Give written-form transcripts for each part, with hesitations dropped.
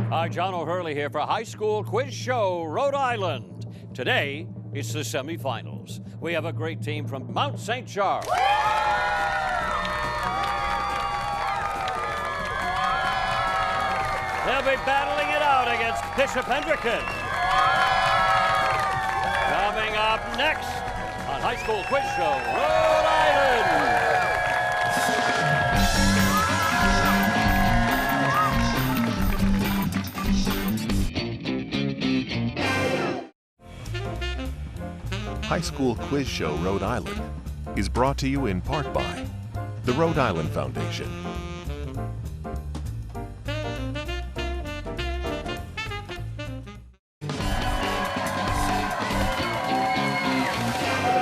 Hi, John O'Hurley here for High School Quiz Show, Rhode Island. Today, it's the semifinals. We have a great team from Mount St. Charles. They'll be battling it out against Bishop Hendricken. Coming up next on High School Quiz Show, Rhode Island. High School Quiz Show Rhode Island is brought to you in part by the Rhode Island Foundation.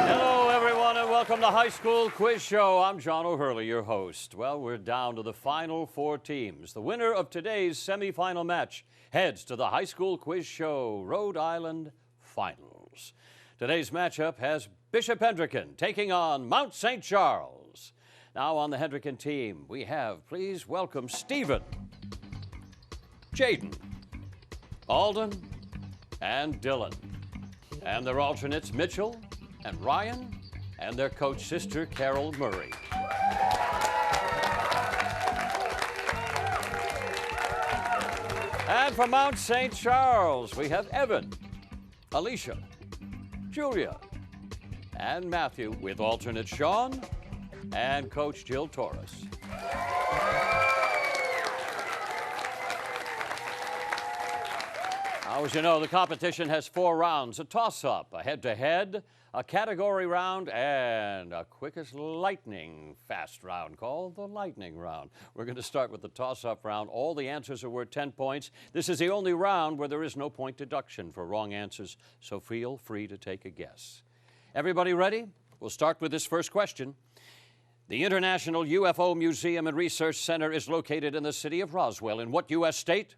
Hello, everyone, and welcome to High School Quiz Show. I'm John O'Hurley, your host. Well, we're down to the final four teams. The winner of today's semifinal match heads to the High School Quiz Show Rhode Island Finals. Today's matchup has Bishop Hendricken taking on Mount St. Charles. Now on the Hendricken team, we have, please welcome Stephen, Jaden, Alden, and Dylan. And their alternates, Mitchell and Ryan, and their coach sister, Carol Murray. And from Mount St. Charles, we have Evan, Alicia, Julia, and Matthew, with alternate Sean and Coach Jill Torres. Now, as you know, the competition has 4 rounds: a toss-up, a head-to-head, a category round, and a quickest lightning fast round called the lightning round. We're going to start with the toss-up round. All the answers are worth 10 points. This is the only round where there is no point deduction for wrong answers, so feel free to take a guess. Everybody ready? We'll start with this first question. The International UFO Museum and Research Center is located in the city of Roswell. In what U.S. state?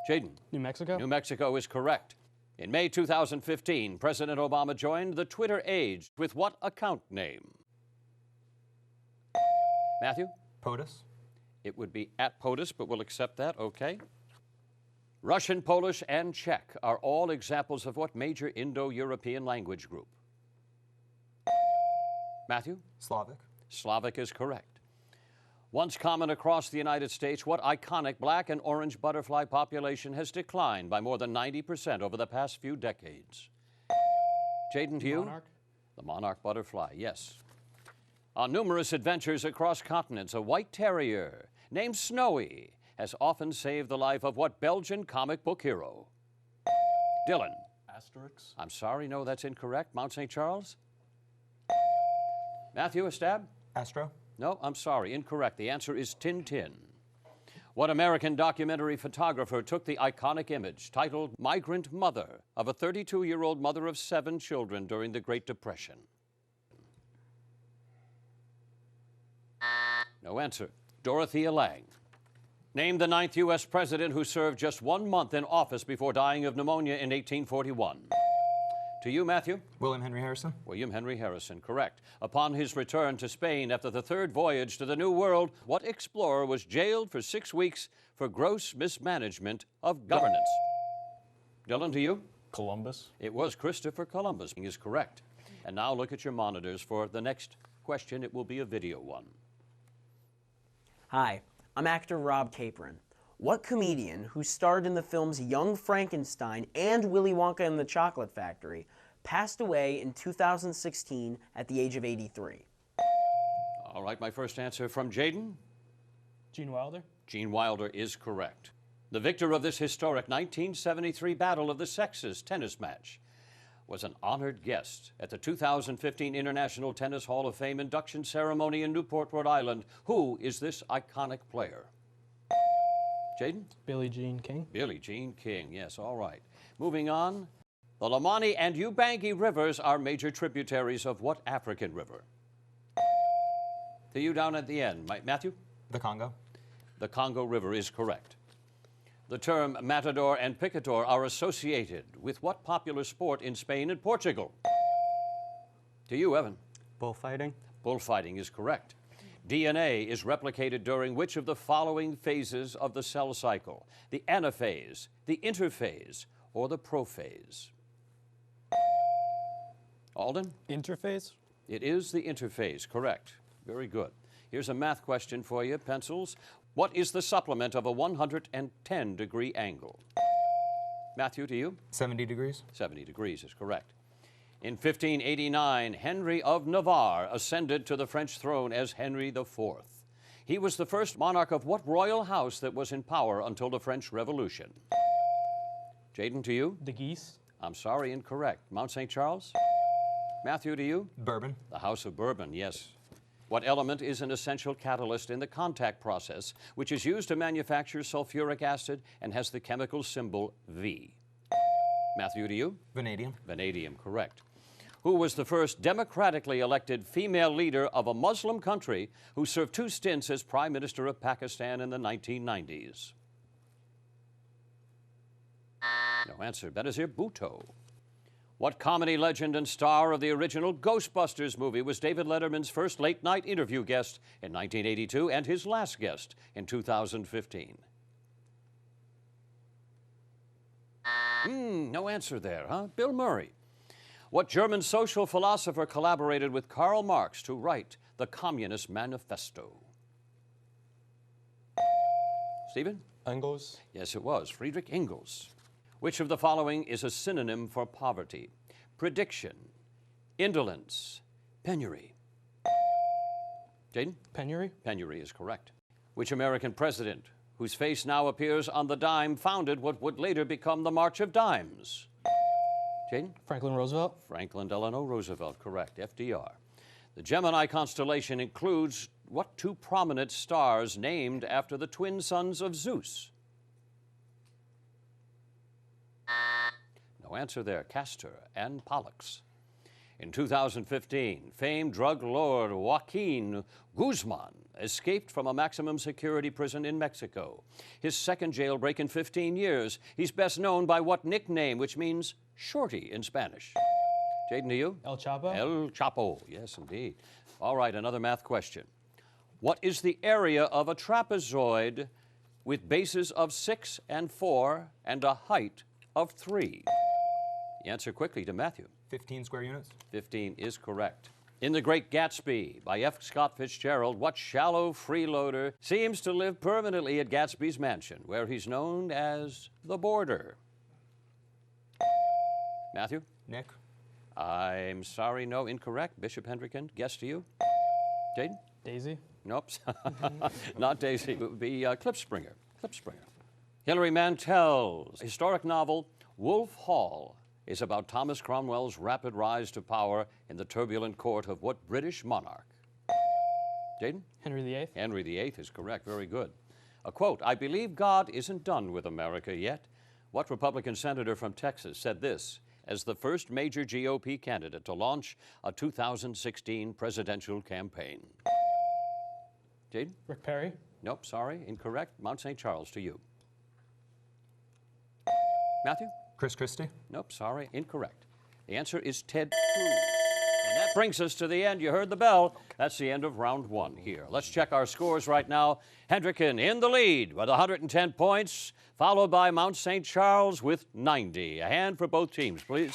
Jaden. New Mexico? New Mexico is correct. In May 2015, President Obama joined the Twitter age with what account name? Matthew? POTUS. It would be at POTUS, but we'll accept that, okay. Russian, Polish, and Czech are all examples of what major Indo-European language group? Matthew? Slavic. Slavic is correct. Once common across the United States, what iconic black and orange butterfly population has declined by more than 90% over the past few decades? Jaden, to you? Monarch. The monarch butterfly, yes. On numerous adventures across continents, a white terrier named Snowy has often saved the life of what Belgian comic book hero? Dylan. Asterix. I'm sorry, no, that's incorrect. Mount St. Charles? Matthew, a stab? Astro. No, I'm sorry, incorrect. The answer is Tintin. What American documentary photographer took the iconic image titled Migrant Mother of a 32-year-old mother of 7 children during the Great Depression? No answer. Dorothea Lange. Name the 9th U.S. president who served just 1 month in office before dying of pneumonia in 1841. To you, Matthew? William Henry Harrison. William Henry Harrison, correct. Upon his return to Spain after the 3rd voyage to the New World, what explorer was jailed for 6 weeks for gross mismanagement of governance? Dylan, to you? Columbus. It was Christopher Columbus, is correct. And now look at your monitors for the next question. It will be a video one. Hi, I'm actor Rob Capron. What comedian who starred in the films Young Frankenstein and Willy Wonka and the Chocolate Factory passed away in 2016 at the age of 83? All right, my first answer from Jaden. Gene Wilder. Gene Wilder is correct. The victor of this historic 1973 Battle of the Sexes tennis match was an honored guest at the 2015 International Tennis Hall of Fame induction ceremony in Newport, Rhode Island. Who is this iconic player? Jaden? Billie Jean King. Billie Jean King, yes, all right. Moving on. The Lamani and Ubangi rivers are major tributaries of what African river? To you down at the end. Matthew? The Congo. The Congo River is correct. The term matador and picador are associated with what popular sport in Spain and Portugal? To you, Evan. Bullfighting. Bullfighting is correct. DNA is replicated during which of the following phases of the cell cycle? The anaphase, the interphase, or the prophase? Alden? Interphase? It is the interphase, correct. Very good. Here's a math question for you, pencils. What is the supplement of a 110-degree angle? Matthew, to you? 70 degrees. 70 degrees is correct. In 1589, Henry of Navarre ascended to the French throne as Henry IV. He was the first monarch of what royal house that was in power until the French Revolution? Jaden, to you? The geese? I'm sorry, incorrect. Mount St. Charles? Matthew, to you? Bourbon. The House of Bourbon, yes. What element is an essential catalyst in the contact process, which is used to manufacture sulfuric acid and has the chemical symbol V? Matthew, to you? Vanadium. Vanadium, correct. Who was the first democratically elected female leader of a Muslim country who served 2 stints as Prime Minister of Pakistan in the 1990s? No answer. Benazir Bhutto. What comedy legend and star of the original Ghostbusters movie was David Letterman's first late-night interview guest in 1982 and his last guest in 2015? No answer there, huh? Bill Murray. What German social philosopher collaborated with Karl Marx to write the Communist Manifesto? Stephen? Engels. Yes, it was. Friedrich Engels. Which of the following is a synonym for poverty? Prediction, indolence, penury. Jaden? Penury. Penury is correct. Which American president, whose face now appears on the dime, founded what would later become the March of Dimes? Jaden? Franklin Roosevelt. Franklin Delano Roosevelt, correct. FDR. The Gemini constellation includes what 2 prominent stars named after the twin sons of Zeus? No answer there. Castor and Pollux. In 2015, famed drug lord Joaquin Guzman escaped from a maximum security prison in Mexico. His second jailbreak in 15 years. He's best known by what nickname, which means shorty in Spanish? Jaden, to you? El Chapo. El Chapo, yes, indeed. All right, another math question. What is the area of a trapezoid with bases of 6 and 4 and a height of 3? The answer quickly to Matthew. 15 square units. 15 is correct. In The Great Gatsby by F. Scott Fitzgerald, what shallow freeloader seems to live permanently at Gatsby's mansion, where he's known as the Boarder? Matthew? Nick. I'm sorry, no, incorrect. Bishop Hendricken, guess to you? Jaden? Daisy. Nope, not Daisy. It would be Klipspringer. Klipspringer. Hilary Mantel's historic novel, Wolf Hall, is about Thomas Cromwell's rapid rise to power in the turbulent court of what British monarch? Jaden? Henry VIII. Henry VIII is correct. Very good. A quote, I believe God isn't done with America yet. What Republican senator from Texas said this as the first major GOP candidate to launch a 2016 presidential campaign? Jaden? Rick Perry. Nope, sorry, incorrect. Mount St. Charles, to you. Matthew? Chris Christie. Nope, sorry, incorrect. The answer is Ted Cruz. And that brings us to the end. You heard the bell. That's the end of round 1 here. Let's check our scores right now. Hendricken in the lead with 110 points, followed by Mount St. Charles with 90. A hand for both teams, please.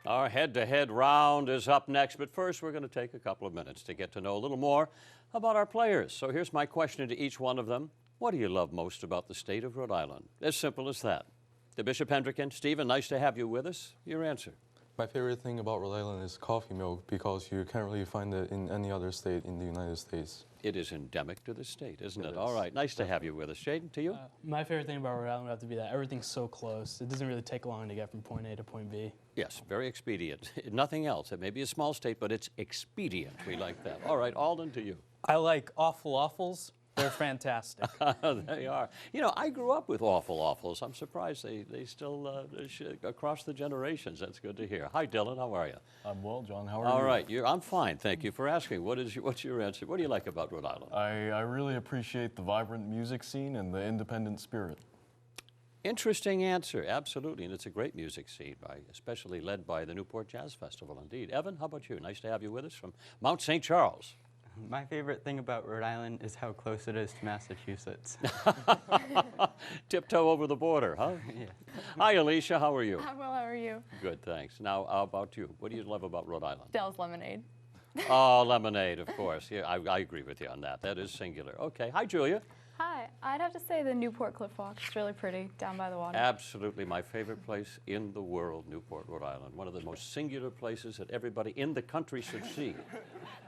Our head-to-head round is up next, but first we're going to take a couple of minutes to get to know a little more about our players. So here's my question to each one of them. What do you love most about the state of Rhode Island? As simple as that. To Bishop Hendricken, Stephen, nice to have you with us. Your answer. My favorite thing about Rhode Island is coffee milk because you can't really find it in any other state in the United States. It is endemic to the state, isn't it? It is. All right, nice to have you with us. Jaden, to you? My favorite thing about Rhode Island would have to be that everything's so close. It doesn't really take long to get from point A to point B. Yes, very expedient. Nothing else. It may be a small state, but it's expedient. We like that. All right, Alden, to you. I like awful waffles. They're fantastic. They are. You know, I grew up with awful waffles. I'm surprised they still across the generations. That's good to hear. Hi, Dylan. How are you? I'm well, John. How are you? All right. I'm fine. Thank you for asking. What's your answer? What do you like about Rhode Island? I really appreciate the vibrant music scene and the independent spirit. Interesting answer, absolutely, and it's a great music scene, especially led by the Newport Jazz Festival, indeed. Evan, how about you? Nice to have you with us from Mount St. Charles. My favorite thing about Rhode Island is how close it is to Massachusetts. Tiptoe over the border, huh? Yeah. Hi, Alicia, how are you? I'm well, how are you? Good, thanks. Now, how about you? What do you love about Rhode Island? Dell's Lemonade. Oh, lemonade, of course. Yeah, I agree with you on that. That is singular. Okay, hi, Julia. Hi, I'd have to say the Newport Cliff Walk. It's really pretty, down by the water. Absolutely my favorite place in the world, Newport, Rhode Island. One of the most singular places that everybody in the country should see.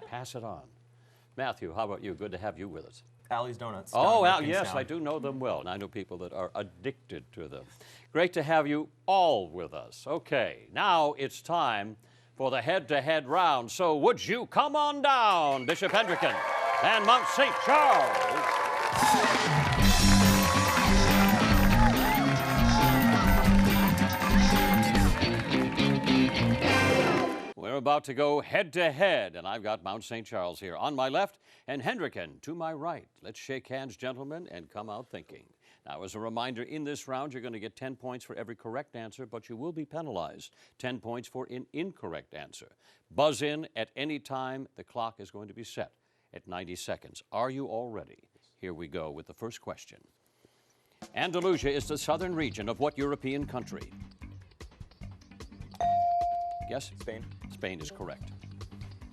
Pass it on. Matthew, how about you? Good to have you with us. Allie's Donuts. Oh, down in yes, Kingstown. I do know them well, and I know people that are addicted to them. Great to have you all with us. Okay, now it's time for the head-to-head round. So would you come on down, Bishop Hendricken and Mount St. Charles? We're about to go head-to-head, and I've got Mount St. Charles here on my left and Hendricken to my right. Let's shake hands, gentlemen, and come out thinking. Now, as a reminder, in this round, you're going to get 10 points for every correct answer, but you will be penalized 10 points for an incorrect answer. Buzz in at any time. The clock is going to be set at 90 seconds. Are you all ready? Here we go with the first question. Andalusia is the southern region of what European country? Yes? Spain. Spain is correct.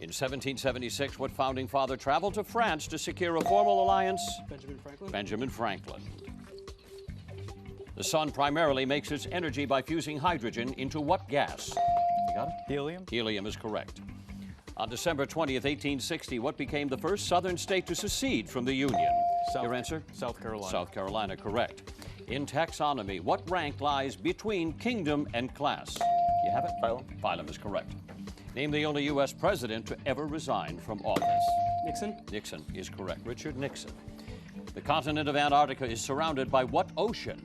In 1776, what founding father traveled to France to secure a formal alliance? Benjamin Franklin. Benjamin Franklin. The sun primarily makes its energy by fusing hydrogen into what gas? You got it? Helium. Helium is correct. On December 20th, 1860, what became the first southern state to secede from the Union? Your answer? South Carolina. South Carolina, correct. In taxonomy, what rank lies between kingdom and class? You have it? Phylum. Phylum is correct. Name the only U.S. president to ever resign from office. Nixon. Nixon is correct. Richard Nixon. The continent of Antarctica is surrounded by what ocean?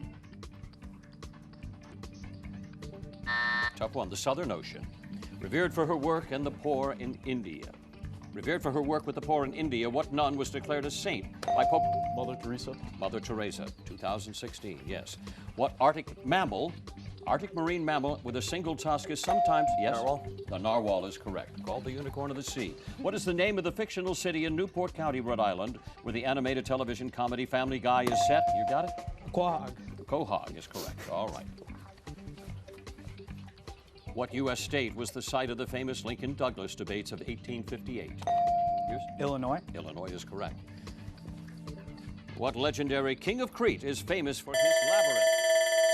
Tough one, the Southern Ocean. Revered for her work and the poor in India. Revered for her work with the poor in India, what nun was declared a saint by Pope Mother Teresa. Mother Teresa, 2016, yes. What Arctic mammal, Arctic marine mammal with a single tusk is sometimes, yes? Narwhal. The narwhal is correct, called the unicorn of the sea. What is the name of the fictional city in Newport County, Rhode Island, where the animated television comedy Family Guy is set? You got it? Quahog. Quahog is correct, all right. What U.S. state was the site of the famous Lincoln-Douglas debates of 1858? Yours? Illinois. Illinois is correct. What legendary king of Crete is famous for his labyrinth?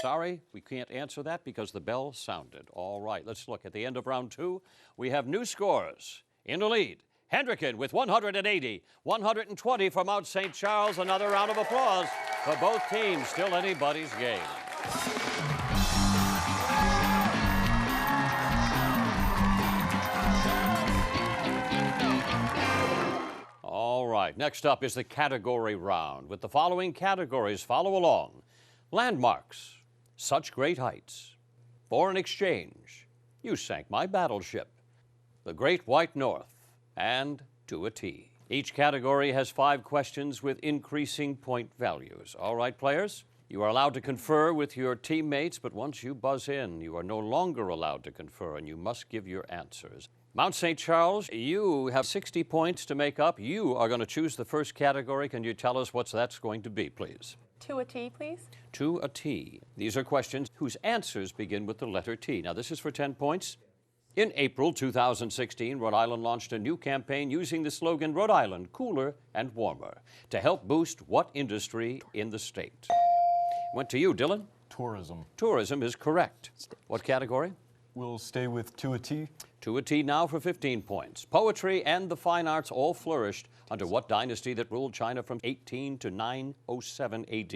Sorry, we can't answer that because the bell sounded. All right, let's look. At the end of round two, we have new scores. In the lead, Hendricken with 180, 120 for Mount St. Charles. Another round of applause for both teams. Still anybody's game. All right, next up is the category round. With the following categories, follow along. Landmarks, such great heights. Foreign exchange, you sank my battleship. The Great White North, and to a T. Each category has 5 questions with increasing point values. All right, players? You are allowed to confer with your teammates, but once you buzz in, you are no longer allowed to confer, and you must give your answers. Mount St. Charles, you have 60 points to make up. You are going to choose the first category. Can you tell us what that's going to be, please? To a T, please. To a T. These are questions whose answers begin with the letter T. Now, this is for 10 points. In April 2016, Rhode Island launched a new campaign using the slogan, Rhode Island, cooler and warmer, to help boost what industry in the state? Went to you, Dylan. Tourism. Tourism is correct. What category? We'll stay with to a T. To a T now for 15 points. Poetry and the fine arts all flourished under what dynasty that ruled China from 18 to 907 AD?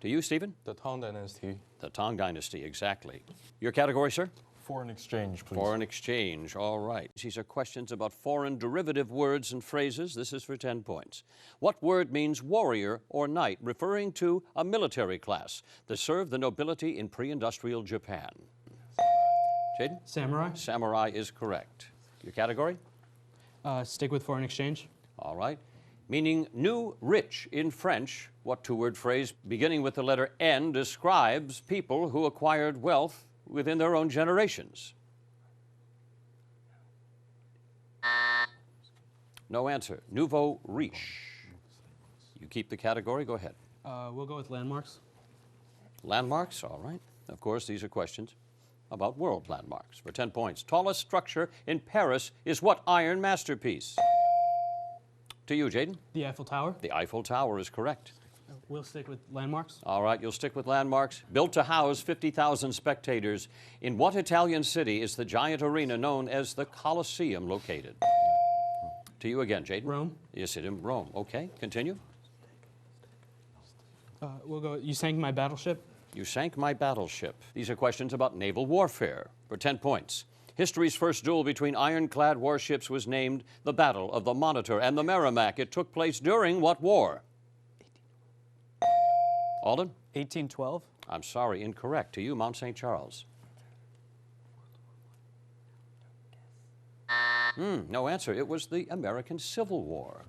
To you, Stephen? The Tang Dynasty. The Tang Dynasty, exactly. Your category, sir? Foreign exchange, please. Foreign exchange, all right. These are questions about foreign derivative words and phrases. This is for 10 points. What word means warrior or knight, referring to a military class that served the nobility in pre-industrial Japan? Jaden? Samurai. Samurai is correct. Your category? Stick with foreign exchange. All right. Meaning new rich in French, what two-word phrase beginning with the letter N describes people who acquired wealth within their own generations? No answer. Nouveau riche. You keep the category, go ahead. We'll go with landmarks. Landmarks, all right. Of course, these are questions about world landmarks. For 10 points, tallest structure in Paris is what iron masterpiece? To you, Jaden. The Eiffel Tower. The Eiffel Tower is correct. We'll stick with landmarks. All right, you'll stick with landmarks. Built to house 50,000 spectators, in what Italian city is the giant arena known as the Colosseum located? To you again, Jaden. Rome. Yes, it in Rome. Okay, continue. We'll go. You sank my battleship. You sank my battleship. These are questions about naval warfare. For 10 points. History's first duel between ironclad warships was named the Battle of the Monitor and the Merrimack. It took place during what war? Alden? 1812. I'm sorry, incorrect. To you, Mount St. Charles. No answer. It was the American Civil War.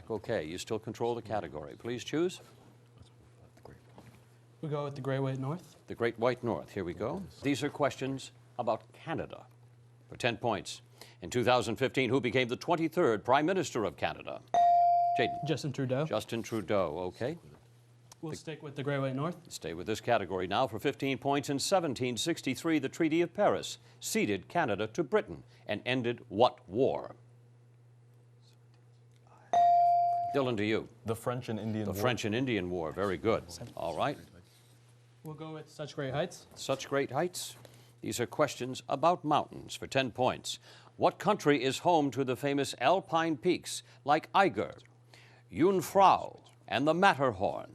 Okay, you still control the category. Please choose. We'll go with the Great White North. The Great White North. Here we go. These are questions about Canada. For 10 points. In 2015, who became the 23rd Prime Minister of Canada? Jaden. Justin Trudeau. Justin Trudeau. Okay. We'll stick with the Great White North. Stay with this category now. For 15 points. In 1763, the Treaty of Paris ceded Canada to Britain and ended what war? Dylan, to you. The French and Indian The War. French and Indian War. Very good. All right. We'll go with Such Great Heights. Such great heights. These are questions about mountains. For 10 points. What country is home to the famous alpine peaks like Eiger, Jungfrau, and the Matterhorn?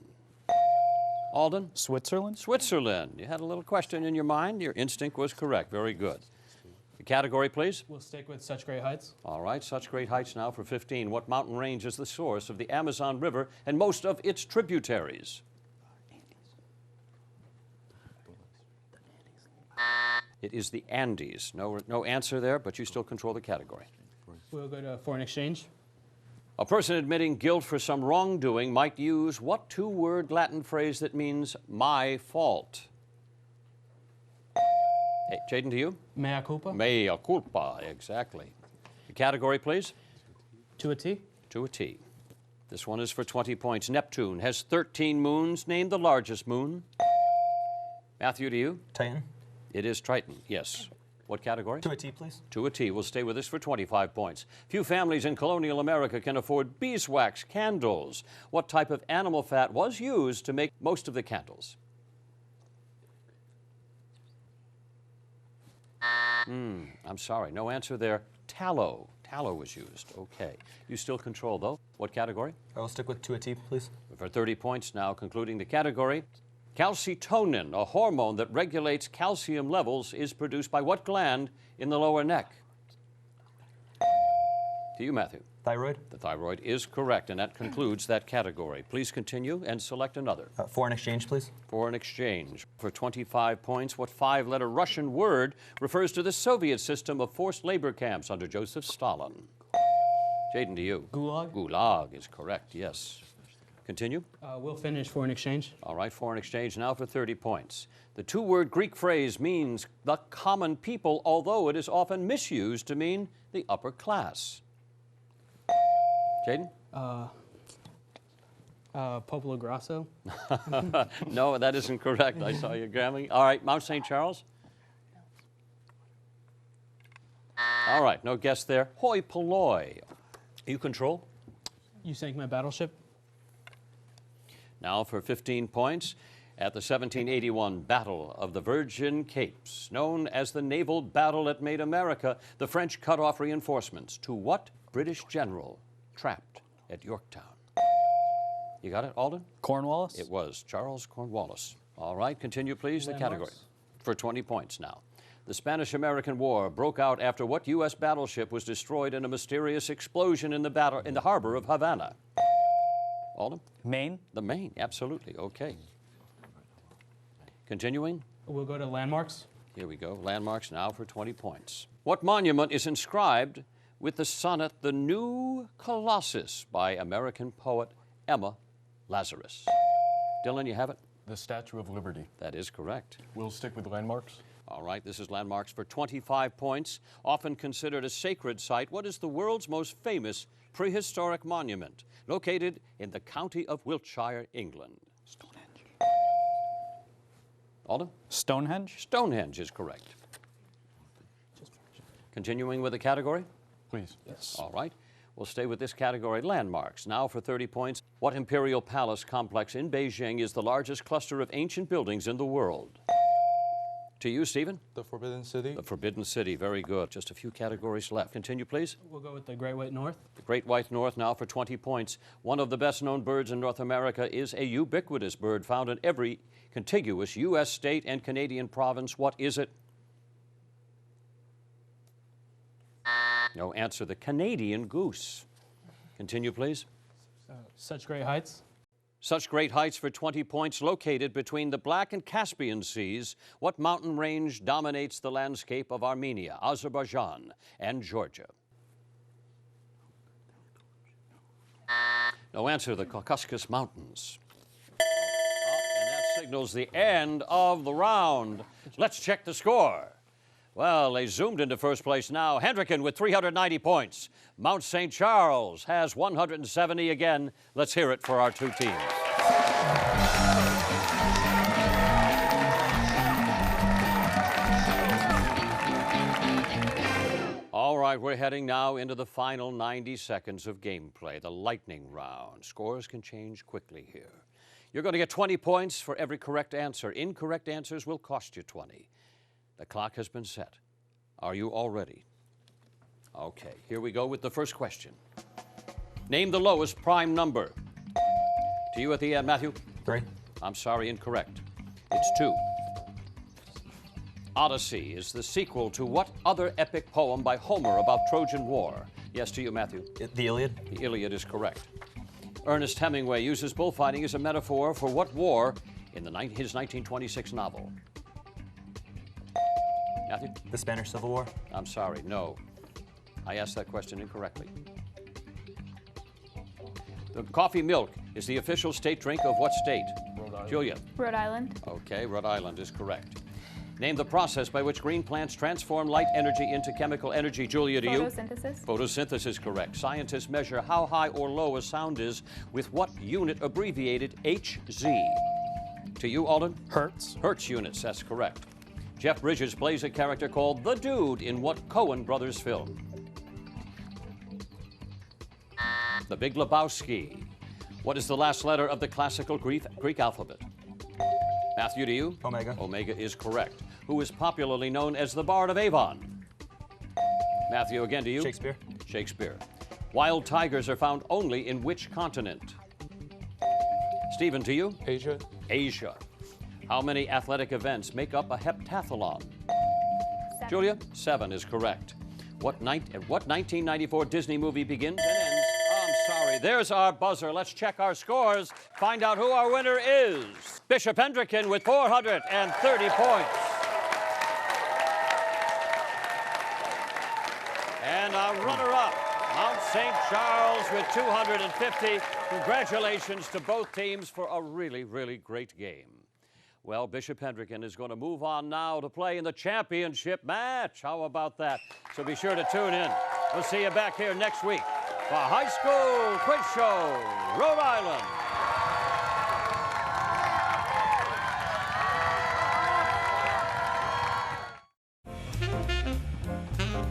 Alden? Switzerland. Switzerland. You had a little question in your mind. Your instinct was correct. Very good. The category, please. We'll stick with Such Great Heights. All right, Such Great Heights now for 15. What mountain range is the source of the Amazon River and most of its tributaries? It is the Andes. No answer there, but you still control the category. We'll go to foreign exchange. A person admitting guilt for some wrongdoing might use what two-word Latin phrase that means my fault? Hey, Jaden, to you? Mea culpa. Mea culpa, exactly. The category, please? To a T. To a T. This one is for 20 points. Neptune has 13 moons. Name the largest moon. Matthew, to you? Titan. It is Triton, yes. What category? To a T, please. To a T. We'll stay with this for 25 points. Few families in colonial America can afford beeswax candles. What type of animal fat was used to make most of the candles? I'm sorry, no answer there. Tallow. Tallow was used. Okay. You still control, though. What category? I will stick with to a T, please. For 30 points now, concluding the category. Calcitonin, a hormone that regulates calcium levels, is produced by what gland in the lower neck? To you, Matthew. Thyroid. The thyroid is correct, and that concludes that category. Please continue and select another. Foreign exchange, please. Foreign exchange. For 25 points, what five-letter Russian word refers to the Soviet system of forced labor camps under Joseph Stalin? Jaden, to you. Gulag. Gulag is correct, yes. Continue. We'll finish foreign exchange. All right, foreign exchange now for 30 points. The two-word Greek phrase means the common people, although it is often misused to mean the upper class. Jaden? Popolo Grosso. No, that isn't correct. I saw you gramming. All right, Mount St. Charles? All right, no guess there. Hoi polloi. You control? You sank my battleship. Now for 15 points. At the 1781 Battle of the Virgin Capes, known as the naval battle that made America, the French cut off reinforcements to what British general trapped at Yorktown? You got it, Alden? Cornwallis. It was Charles Cornwallis. All right, continue, please, the Landmarks. category. For 20 points now. The Spanish-American War broke out after what U.S. battleship was destroyed in a mysterious explosion in the harbor of Havana? Alden? Maine. The Maine, absolutely. Okay. Continuing. We'll go to landmarks. Here we go. Landmarks now for 20 points. What monument is inscribed with the sonnet The New Colossus by American poet Emma Lazarus? Dylan, you have it? The Statue of Liberty. That is correct. We'll stick with landmarks. All right, this is landmarks for 25 points. Often considered a sacred site, what is the world's most famous prehistoric monument located in the county of Wiltshire, England? Stonehenge. Alden? Stonehenge? Stonehenge is correct. Continuing with the category? Please. Yes. All right. We'll stay with this category, landmarks. Now for 30 points. What imperial palace complex in Beijing is the largest cluster of ancient buildings in the world? To you, Stephen? The Forbidden City. The Forbidden City. Very good. Just a few categories left. Continue, please. We'll go with the Great White North. The Great White North now for 20 points. One of the best-known birds in North America is a ubiquitous bird found in every contiguous U.S. state and Canadian province. What is it? No answer. The Canadian goose. Continue, please. Such Great Heights. Such Great Heights for 20 points, located between the Black and Caspian Seas. What mountain range dominates the landscape of Armenia, Azerbaijan, and Georgia? No answer. The Caucasus Mountains. And that signals the end of the round. Let's check the score. Well, they zoomed into first place now. Hendricken with 390 points. Mount St. Charles has 170 again. Let's hear it for our two teams. All right, we're heading now into the final 90 seconds of gameplay, the lightning round. Scores can change quickly here. You're going to get 20 points for every correct answer. Incorrect answers will cost you 20. The clock has been set. Are you all ready? Okay, here we go with the first question. Name the lowest prime number. To you at the end, Matthew. 3. I'm sorry, incorrect. It's 2. Odyssey is the sequel to what other epic poem by Homer about Trojan War? Yes, to you, Matthew. The Iliad. The Iliad is correct. Ernest Hemingway uses bullfighting as a metaphor for what war in his 1926 novel? Matthew? The Spanish Civil War. I'm sorry, no. I asked that question incorrectly. The coffee milk is the official state drink of what state? Rhode Island. Julia? Rhode Island. Okay, Rhode Island is correct. Name the process by which green plants transform light energy into chemical energy. Julia, to you? Photosynthesis. Photosynthesis is correct. Scientists measure how high or low a sound is with what unit abbreviated HZ? To you, Alden? Hertz. Hertz units, that's correct. Jeff Bridges plays a character called the Dude in what Coen Brothers film? The Big Lebowski. What is the last letter of the classical Greek alphabet? Matthew, to you? Omega. Omega is correct. Who is popularly known as the Bard of Avon? Matthew, again to you? Shakespeare. Shakespeare. Wild tigers are found only in which continent? Stephen, to you? Asia. Asia. How many athletic events make up a heptathlon? 7. Julia? 7 is correct. What 1994 Disney movie begins and ends? Oh, I'm sorry. There's our buzzer. Let's check our scores. Find out who our winner is. Bishop Hendricken with 430 points. And our runner-up, Mount St. Charles with 250. Congratulations to both teams for a really, really great game. Well, Bishop Hendricken is going to move on now to play in the championship match. How about that? So be sure to tune in. We'll see you back here next week for High School Quiz Show, Rhode Island.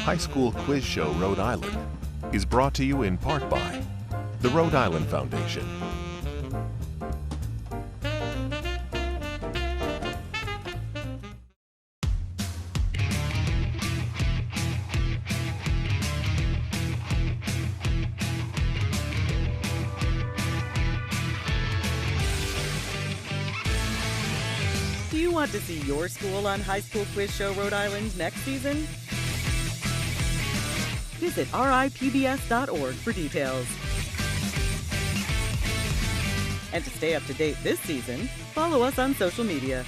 High School Quiz Show Rhode Island is brought to you in part by the Rhode Island Foundation. Do you want to see your school on High School Quiz Show Rhode Island next season? Visit ripbs.org for details. And to stay up to date this season, follow us on social media.